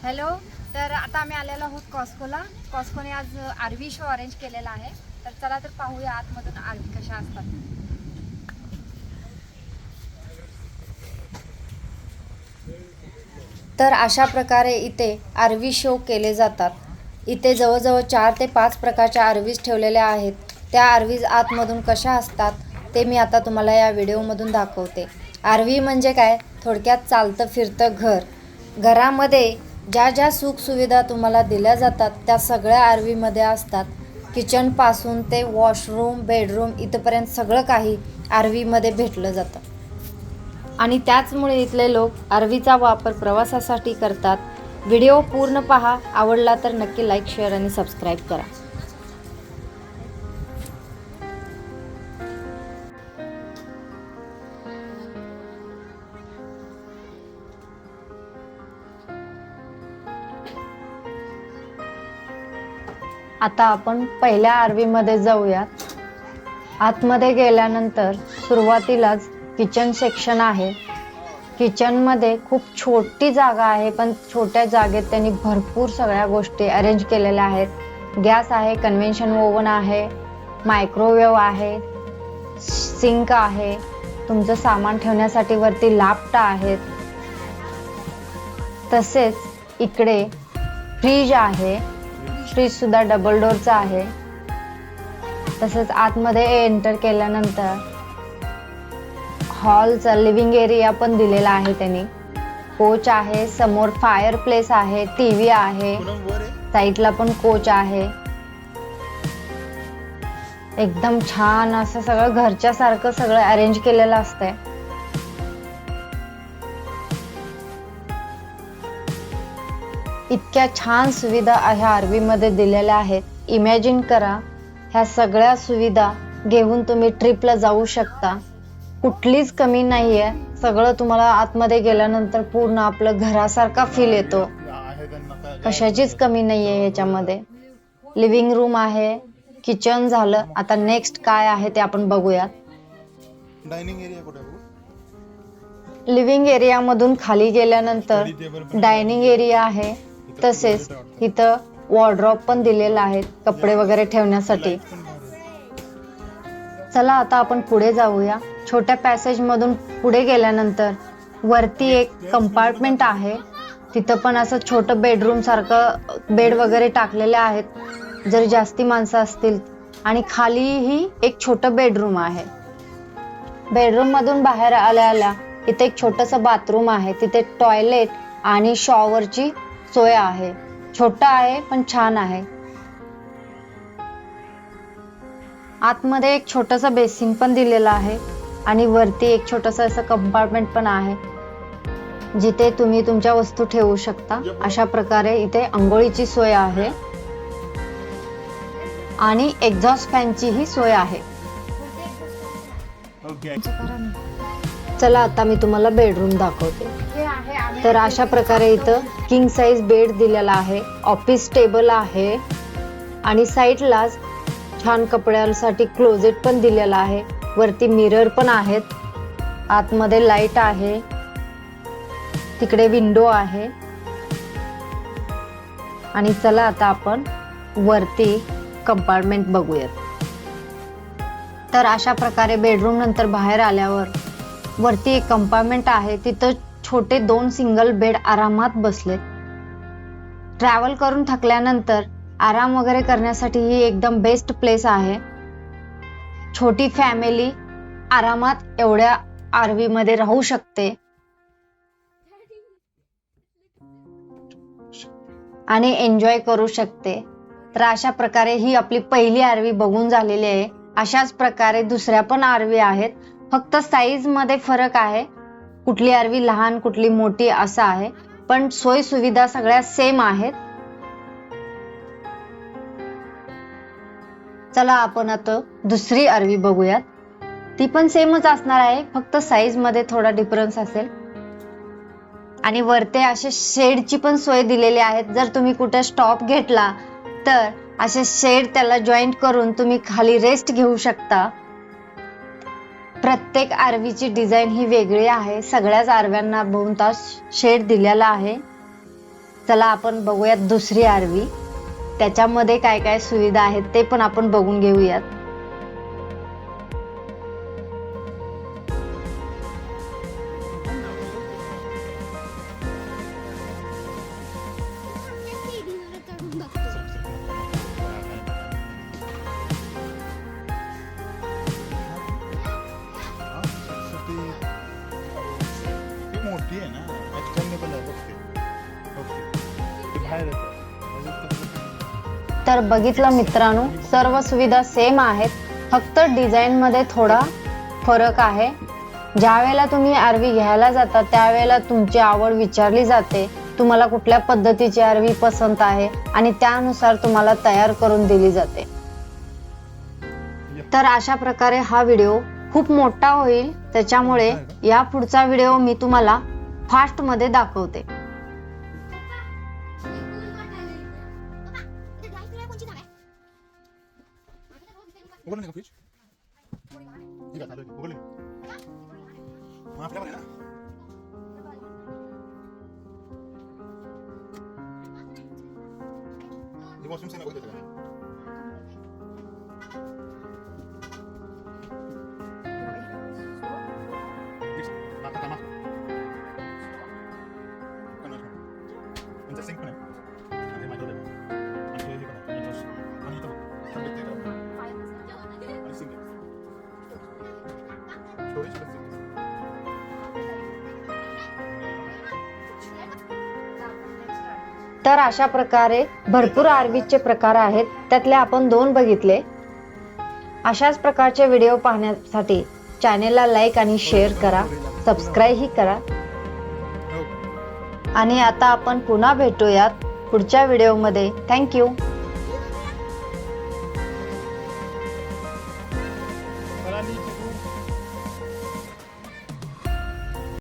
Hello. तर आता आम्ही आलेलो आहोत कॉस्कोला. कॉस्कोने आज आरवी शो अरेंज केलेला आहे. तर चला तर पाहूया आतमधून आरवी कशा असतात. तर अशा प्रकारे इथे आरवी शो केले जातात. इथे जवळजवळ 4 ते 5 प्रकारच्या आरवीज ठेवलेल्या आहेत. त्या आरवीज आतमधून कशा असतात ते मी आता तुम्हाला या व्हिडिओमधून दाखवते. आरवी म्हणजे काय? थोडक्यात चालतं फिरतं घर. घरामध्ये ज्या ज्या सुखसुविधा तुम्हाला दिल्या जातात त्या सगळ्या आरवीमध्ये असतात. किचनपासून ते वॉशरूम, बेडरूम इथपर्यंत सगळं काही आरवीमध्ये भेटलं जातं. आणि त्याचमुळे इथले लोक आरवीचा वापर प्रवासासाठी करतात. व्हिडिओ पूर्ण पहा. आवडला तर नक्की लाईक, शेअर आणि सबस्क्राईब करा. आता आपण पहिल्या आरवीमध्ये जाऊयात. आतमध्ये गेल्यानंतर सुरुवातीलाच किचन सेक्शन आहे. किचनमध्ये खूप छोटी जागा आहे, पण छोट्या जागेत त्यांनी भरपूर सगळ्या गोष्टी अरेंज केलेल्या आहेत. गॅस आहे, कन्व्हेन्शन ओव्हन आहे, मायक्रोवेव्ह आहे, सिंक आहे, तुमचं सामान ठेवण्यासाठी वरती लापटा आहेत. तसेच इकडे फ्रीज आहे. फ्रीज सुद्धा डबल डोअरचा आहे. तसेच आतमध्ये एंटर केल्यानंतर हॉलचा लिव्हिंग एरिया पण दिलेला आहे त्यांनी. कोच आहे, समोर फायर प्लेस आहे, टीव्ही आहे, साईडला पण कोच आहे. एकदम छान असं सगळं घरच्या सारखं सगळं अरेंज केलेलं असतंय. इतक्या छान सुविधा ह्या आरवी मध्ये दिलेल्या आहेत. इमॅजिन करा, ह्या सगळ्या सुविधा घेऊन तुम्ही ट्रिपला जाऊ शकता. कुठलीच कमी नाहीये. सगळं तुम्हाला आतमध्ये गेल्यानंतर पूर्ण आपलं घरासारखा फील येतो. कशाचीच कमी नाहीये याच्यामध्ये. लिव्हिंग रूम आहे, किचन झालं. आता नेक्स्ट काय आहे ते आपण बघूयात. डायनिंग एरिया कुठे? लिव्हिंग एरिया मधून खाली गेल्यानंतर डायनिंग एरिया आहे. तसेच इथं वॉर्डरोब पण दिलेला आहे कपडे वगैरे ठेवण्यासाठी. चला आता आपण पुढे जाऊया. छोट्या पॅसेज मधून पुढे गेल्यानंतर वरती एक कंपार्टमेंट आहे. तिथं पण असं छोटं बेडरूम सारखं बेड वगैरे टाकलेले आहेत जर जास्ती माणसं असतील. आणि खालीही एक छोटं बेडरूम आहे. बेडरूम मधून बाहेर आल्या आल्या इथे एक छोटंसं बाथरूम आहे. तिथे टॉयलेट आणि शॉवरची सोय आहे. छोटं आहे पण छान आहे. आतमध्ये एक छोटंसं बेसिन पण दिलेलं आहे आणि वरती एक छोटंसं असं कंपार्टमेंट पण आहे जिथे तुम्ही तुमच्या वस्तू ठेवू शकता. अशा प्रकारे इथे अंघोळीची सोय आहे आणि एक्झॉस्ट फॅनची ही सोय आहे. चला आता मी तुम्हाला बेडरूम दाखवते. तर अशा प्रकारे इथं किंग साइज बेड दिलेला आहे. ऑफिस टेबल आहे आणि साईडलाच छान कपड्यांसाठी क्लोजेट पण दिलेला आहे. वरती मिरर पण आहेत. आतमध्ये लाईट आहे. तिकडे विंडो आहे. आणि चला आता आपण वरती कंपार्टमेंट बघूयात. तर अशा प्रकारे बेडरूम नंतर बाहेर आल्यावर वरती एक कंपार्टमेंट आहे. तिथं छोटे 2 सिंगल बेड आरामात बसलेत. ट्रॅव्हल करून थकल्यानंतर आराम वगैरे करण्यासाठी ही एकदम बेस्ट प्लेस आहे. छोटी फॅमिली आरामात एवढ्या आरवी मध्ये राहू शकते आणि एन्जॉय करू शकते. तर अशा प्रकारे ही आपली पहिली आरवी बघून झालेली आहे. अशाच प्रकारे दुसऱ्या पण आरवी आहेत. फक्त साईज मध्ये फरक आहे. कुठली आरवी लहान कुठली मोठी असं आहे, पण सोयी सुविधा सगळ्या सेम आहेत. चला आपण आता दुसरी आरवी बघूयात. ती पण सेमच असणार आहे, फक्त साईज मध्ये थोडा डिफरन्स असेल. आणि वरते असे शेडची पण सोय दिलेली आहे. जर तुम्ही कुठे स्टॉप घेतला तर असे शेड त्याला जॉईंट करून तुम्ही खाली रेस्ट घेऊ शकता. प्रत्येक आरवीची डिझाईन ही वेगळी आहे. सगळ्याच आरव्यांना 2 तास शेड दिलेला आहे. चला आपण बघूयात दुसरी आरवी. त्याच्यामध्ये काय काय सुविधा आहेत ते पण आपण बघून घेऊयात. मोठी आहे ना, एक्सटेंडेबल आहे. ओके ते बाहेर येतं. तर बघितलं मित्रांनो, सर्व सुविधा सेम आहेत, फक्त डिझाईन मध्ये थोडा फरक आहे. ज्या वेळेला तुम्ही आरवी घ्यायला जाता त्यावेळेला तुमची आवड विचारली जाते, तुम्हाला कुठल्या पद्धतीची आरवी पसंत आहे आणि त्यानुसार तुम्हाला तयार करून दिली जाते. तर अशा प्रकारे हा व्हिडिओ खूप मोठा होईल, त्याच्यामुळे या पुढचा व्हिडिओ मी तुम्हाला फास्ट मध्ये दाखवते. उघडलं का फ्रीज? ठीक आहे, चालू आहे. उघडलं. मग आपल्यावर आहे ना. हे वॉशरूम सेम आहे, बघितलं का? आता कामा. त्यांचा सिंक पण आहे. आणि माझं आहे. आणि हे पण आहे. आणि इथं बघ. थंड तेल आहे. आणि सिंक आहे. स्टोरेज पण सिंक आहे. तर अशा प्रकारे भरपूर आरवीचे प्रकार आहेत, त्यातले आपण 2 बघितले. अशाच प्रकारचे व्हिडिओ पाहण्यासाठी चॅनेलला लाईक आणि शेअर करा, सबस्क्राईबही करा. आणि आता आपण पुन्हा भेटूयात पुढच्या व्हिडिओमध्ये. थँक्यू. मला नीट